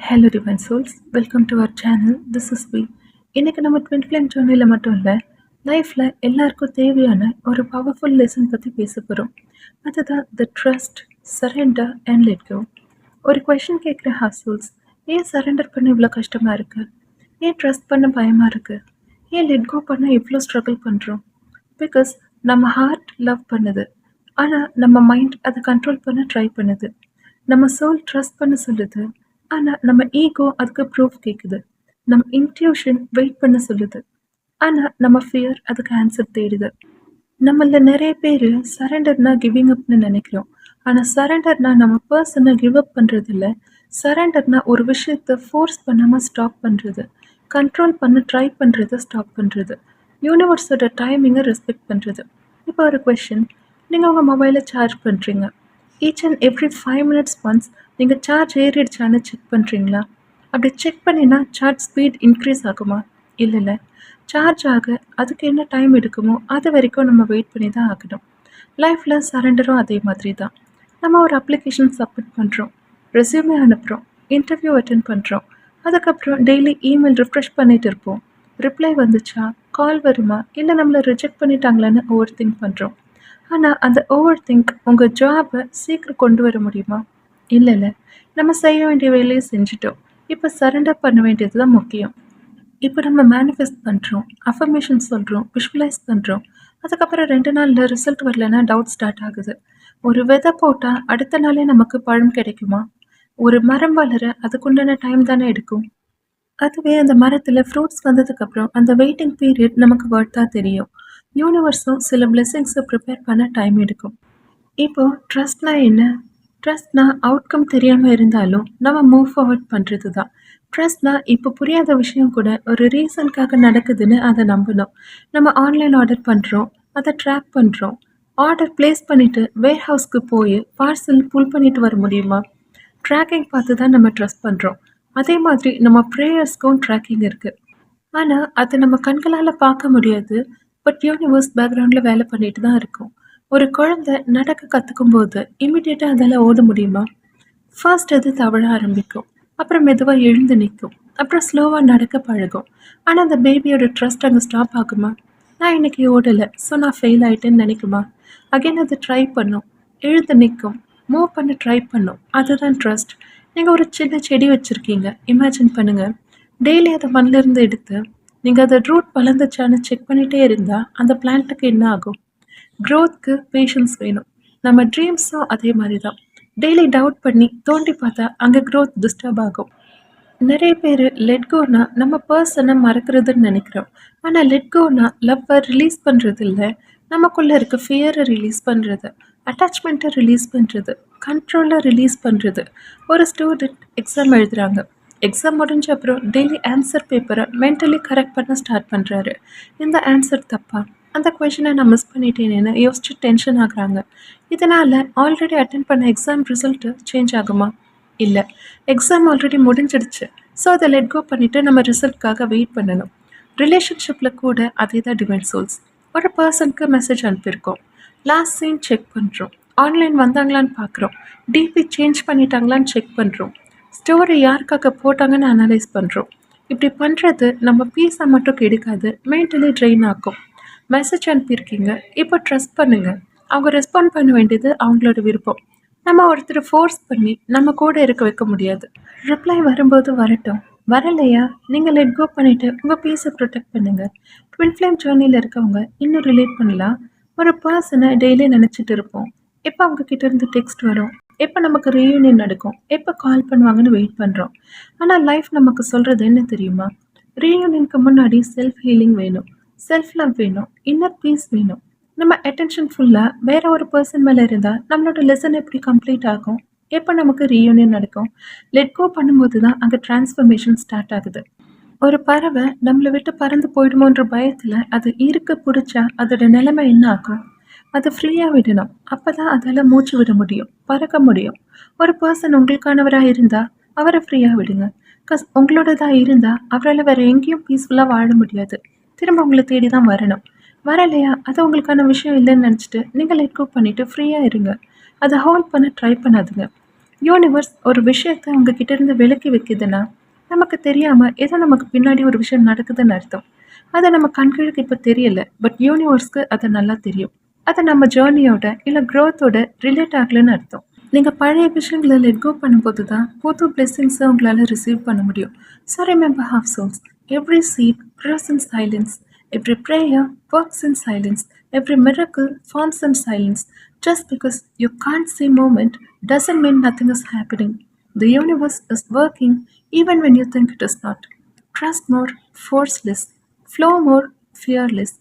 Hello divine souls, welcome to our channel. This is we. இன்னைக்கு நம்ம twin flame ஜேர்னியில் மட்டும் இல்லை, லைஃப்பில் எல்லாருக்கும் தேவையான ஒரு பவர்ஃபுல் லெசன் பற்றி பேச போகிறோம். அதுதான் the trust, surrender and let go. ஒரு கொஷின் கேட்குற ஹாசோல்ஸ், ஏன் சரண்டர் பண்ண இவ்வளோ கஷ்டமாக இருக்குது? ஏன் ட்ரஸ்ட் பண்ண பயமாக இருக்குது? ஏன் லெட் கோ பண்ண இவ்வளோ ஸ்ட்ரகிள் பண்ணுறோம்? பிகாஸ் நம்ம ஹார்ட் லவ் பண்ணுது, ஆனால் நம்ம மைண்ட் அதை கண்ட்ரோல் பண்ண ட்ரை பண்ணுது. நம்ம சோல் ட்ரஸ்ட் பண்ண சொல்லுது, ஆனால் நம்ம ஈகோ அதுக்கு ப்ரூஃப் கேட்குது. நம்ம இன்ட்யூஷன் வெயிட் பண்ண சொல்லுது, ஆனால் நம்ம ஃபியர் அதுக்கு ஆன்சர் தேடுது. நம்மள நிறைய பேர் சரண்டர்னா கிவிங் அப்னு நினைக்கிறோம். ஆனால் சரண்டர்னா நம்ம பர்சனை கிவ் அப் பண்ணுறது இல்லை. சரண்டர்னா ஒரு விஷயத்தை ஃபோர்ஸ் பண்ணாமல் ஸ்டாப் பண்ணுறது, கண்ட்ரோல் பண்ண ட்ரை பண்ணுறதை ஸ்டாப் பண்ணுறது, யூனிவர்ஸோட டைமிங்கை ரெஸ்பெக்ட் பண்ணுறது. இப்போ ஒரு கொஷின், நீங்கள் உங்கள் மொபைலை சார்ஜ் பண்ணுறீங்க. Each and every 5 minutes once நீங்கள் சார்ஜ் ஏறிடுச்சான்னு செக் பண்ணுறீங்களா? அப்படி செக் பண்ணினா சார்ஜ் ஸ்பீட் இன்க்ரீஸ் ஆகுமா? இல்லை. சார்ஜ் ஆக அதுக்கு என்ன டைம் எடுக்குமோ அது வரைக்கும் நம்ம வெயிட் பண்ணி தான் ஆகணும். லைஃப்பில் சரண்டரும் அதே மாதிரி தான். நம்ம ஒரு அப்ளிகேஷன் சப்மிட் பண்ணுறோம், ரெஸ்யூமே அனுப்புகிறோம், இன்டர்வியூ அட்டென்ட் பண்ணுறோம். அதுக்கப்புறம் டெய்லி இமெயில் ரிஃப்ரெஷ் பண்ணிகிட்டு இருப்போம். ரிப்ளை வந்துச்சா, கால் வருமா, இல்லை நம்மளை ரிஜெக்ட் பண்ணிட்டாங்களான்னு ஓவர் திங்க் பண்ணுறோம். ஆனால் அந்த ஓவர் திங்க் உங்கள் ஜாபை சீக்கிரம் கொண்டு வர முடியுமா? இல்லை. நம்ம செய்ய வேண்டிய வேலையை செஞ்சுட்டோம். இப்போ சரண்டர் பண்ண வேண்டியது தான் முக்கியம். இப்போ நம்ம மேனிஃபெஸ்ட் பண்ணுறோம், அஃபர்மேஷன் சொல்கிறோம், விஷுவலைஸ் பண்ணுறோம். அதுக்கப்புறம் 2 நாளில் ரிசல்ட் வரலன்னா டவுட் ஸ்டார்ட் ஆகுது. ஒரு விதை போட்டால் அடுத்த நாளே நமக்கு பழம் கிடைக்குமா? ஒரு மரம் வளர அதுக்குண்டான டைம் தானே எடுக்கும். அதுவே அந்த மரத்தில் ஃப்ரூட்ஸ் வந்ததுக்கப்புறம் அந்த வெயிட்டிங் பீரியட் நமக்கு வர்த்தாக தெரியும். யூனிவர்ஸும் சில பிளெஸிங்ஸை ப்ரிப்பேர் பண்ண டைம் எடுக்கும். இப்போது ட்ரஸ்ட்னா என்ன? ட்ரஸ்ட்னா அவுட்கம் தெரியாமல் இருந்தாலும் நம்ம மூவ் ஃபார்வர்ட் பண்ணுறது தான். ட்ரஸ்ட்னா இப்போ புரியாத விஷயம் கூட ஒரு ரீசனுக்காக நடக்குதுன்னு அதை நம்பணும். நம்ம ஆன்லைன் ஆர்டர் பண்ணுறோம், அதை ட்ராக் பண்ணுறோம். ஆர்டர் ப்ளேஸ் பண்ணிவிட்டு வேர் ஹவுஸ்க்கு போய் பார்சல் புல் பண்ணிட்டு வர முடியுமா? ட்ராக்கிங் பார்த்து தான் நம்ம ட்ரஸ்ட் பண்ணுறோம். அதே மாதிரி நம்ம ப்ரேயர்ஸ்க்கும் ட்ராக்கிங் இருக்குது. ஆனால் அதை நம்ம கண்களால் பார்க்க முடியாது. பட் யூனிவர்ஸ் பேக்ரவுண்டில் வேலை பண்ணிட்டு தான் இருக்கும். ஒரு குழந்தை நடக்க கற்றுக்கும் போது இமிடியேட்டாக அதால் ஓட முடியுமா? ஃபர்ஸ்ட் அது தவழ ஆரம்பிக்கும், அப்புறம் மெதுவாக எழுந்து நிற்கும், அப்புறம் ஸ்லோவாக நடக்க பழகும். ஆனால் அந்த பேபியோட ட்ரஸ்ட் அங்கே ஸ்டாப் ஆகுமா? நான் இன்னைக்கு ஓடலை, ஸோ நான் ஃபெயில் ஆகிட்டேன்னு நினைக்குமா? அகைன் அது ட்ரை பண்ணும், எழுந்து நிற்கும், மூவ் பண்ண ட்ரை பண்ணும். அதுதான் ட்ரஸ்ட். நீங்கள் ஒரு சின்ன செடி வச்சுருக்கீங்க, இமேஜின் பண்ணுங்கள். டெய்லி அதை மண்ணிலிருந்து எடுத்து நீங்கள் அதை ரூட் வளர்ந்துச்சான்னு செக் பண்ணிகிட்டே இருந்தால் அந்த பிளான்ட்டுக்கு என்ன ஆகும்? க்ரோத்க்கு பேஷன்ஸ் வேணும். நம்ம ட்ரீம்ஸும் அதே மாதிரி தான். டெய்லி டவுட் பண்ணி தோண்டி பார்த்தா அங்கே க்ரோத் டிஸ்டர்ப் ஆகும். நிறைய பேர் லெட் கோனா நம்ம பர்சனை மறக்கிறதுன்னு நினைக்கிறோம். ஆனால் லெட் கோனா லவ்வை ரிலீஸ் பண்ணுறது இல்லை, நமக்குள்ளே இருக்க ஃபியரை ரிலீஸ் பண்ணுறது, அட்டாச்மெண்ட்டை ரிலீஸ் பண்ணுறது, கண்ட்ரோலை ரிலீஸ் பண்ணுறது. ஒரு ஸ்டூடெண்ட் எக்ஸாம் எழுதுகிறாங்க. எக்ஸாம் முடிஞ்ச அப்புறம் டெய்லி ஆன்சர் பேப்பரை மென்டலி கரெக்ட் பண்ண ஸ்டார்ட் பண்ணுறாரு. இந்த ஆன்சர் தப்பா, அந்த கொஷினை நான் மிஸ் பண்ணிட்டேனேன்னு யோசிச்சு டென்ஷன் ஆகுறாங்க. இதனால் ஆல்ரெடி அட்டென்ட் பண்ண எக்ஸாம் ரிசல்ட்டு சேஞ்ச் ஆகுமா? இல்லை. எக்ஸாம் ஆல்ரெடி முடிஞ்சிடுச்சு, ஸோ அதை லெட் கோ பண்ணிவிட்டு நம்ம ரிசல்ட்காக வெயிட் பண்ணணும். ரிலேஷன்ஷிப்பில் கூட அதே தான் டிவைன் சோல்ஸ். ஒரு பர்சனுக்கு மெசேஜ் அனுப்பியிருக்கோம், லாஸ்ட் சீன் செக் பண்ணுறோம், ஆன்லைன் வந்தாங்களான்னு பார்க்குறோம், டிபி சேஞ்ச் பண்ணிட்டாங்களான்னு செக் பண்ணுறோம், ஸ்டோரி யாருக்காக போட்டாங்கன்னு அனலைஸ் பண்ணுறோம். இப்படி பண்ணுறது நம்ம பீஸை மட்டும் கெடுக்காது, மென்டலி ட்ரெயின் ஆக்கும். மெசேஜ் அனுப்பியிருக்கீங்க, இப்போ ட்ரஸ்ட் பண்ணுங்கள். அவங்க ரெஸ்பாண்ட் பண்ண வேண்டியது அவங்களோட விருப்பம். நம்ம ஒருத்தர் ஃபோர்ஸ் பண்ணி நம்ம கூட இருக்க வைக்க முடியாது. ரிப்ளை வரும்போது வரட்டும், வரலையா நீங்கள் லெட் கோ பண்ணிவிட்டு உங்கள் பீஸை ப்ரொடெக்ட் பண்ணுங்கள். ட்வின் ஃப்ளேம் ஜேர்னியில் இருக்கவங்க இன்னும் ரிலேட் பண்ணலாம். ஒரு பர்சனை டெய்லி நினச்சிட்டு இருப்போம். எப்போ அவங்கக்கிட்ட இருந்து டெக்ஸ்ட் வரும், எப்போ நமக்கு ரீயூனியன் நடக்கும், எப்போ கால் பண்ணுவாங்கன்னு வெயிட் பண்ணுறோம். ஆனால் லைஃப் நமக்கு சொல்கிறது என்ன தெரியுமா? ரீயூனியனுக்கு முன்னாடி செல்ஃப் ஹீலிங் வேணும், செல்ஃப் லவ் வேணும், இன்னர் பீஸ் வேணும். நம்ம அட்டென்ஷன் ஃபுல்லாக வேற ஒரு பர்சன் மேலே இருந்தால் நம்மளோட லெசன் எப்படி கம்ப்ளீட் ஆகும்? எப்போ நமக்கு ரீயூனியன் நடக்கும்? லெட் கோ பண்ணும்போது தான் அங்கே டிரான்ஸ்ஃபர்மேஷன் ஸ்டார்ட் ஆகுது. ஒரு பறவை நம்மளை விட்டு பறந்து போயிடுமோன்ற பயத்தில் அது இருக்க பிடிச்சா அதோட நிலைமை என்ன ஆகும்? அதை ஃப்ரீயாக விடணும், அப்போ தான் அதால் மூச்சு விட முடியும், பறக்க முடியும். ஒரு பர்சன் உங்களுக்கானவராக இருந்தால் அவரை ஃப்ரீயாக விடுங்க. உங்களோடதாக இருந்தால் அவரால் வேறு எங்கேயும் பீஸ்ஃபுல்லாக வாழ முடியாது, திரும்ப உங்களை தேடி தான் வரணும். வரலையா, அது உங்களுக்கான விஷயம் இல்லைன்னு நினச்சிட்டு நீங்கள் லெட் கோ பண்ணிவிட்டு ஃப்ரீயாக இருங்க. அதை ஹோல்ட் பண்ண ட்ரை பண்ணாதுங்க. யூனிவர்ஸ் ஒரு விஷயத்த உங்ககிட்ட இருந்து விலக்கி வைக்குதுன்னா, நமக்கு தெரியாம ஏதோ நமக்கு பின்னாடி ஒரு விஷயம் நடக்குதுன்னு அர்த்தம். அது நம்ம கண்களுக்கு இப்ப தெரியல. பட் யூனிவர்ஸ்க்கு அது நல்லா தெரியும். அது நம்ம ஜர்னியோட இல்ல குரோத்தோட ரிலேட் ஆகலன்னு அர்த்தம். நீங்க பழைய விஷயங்கள லெட் கோ பண்ணும்போது தான் புது பிளெஸிங்ஸ உங்களால ரிசீவ் பண்ண முடியும். So remember how souls. Every seed grows in silence. Every prayer works in silence. Every miracle forms in silence. Just because you can't see movement doesn't mean nothing is happening. The universe is working even when you think it is not. Trust more, forceless. Flow more, fearless.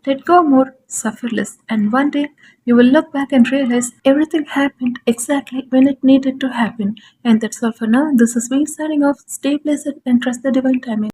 Let go more, sufferless. And one day you will look back and realize everything happened exactly when it needed to happen. And that's all for now. This is me signing off. Stay blessed and trust the divine timing.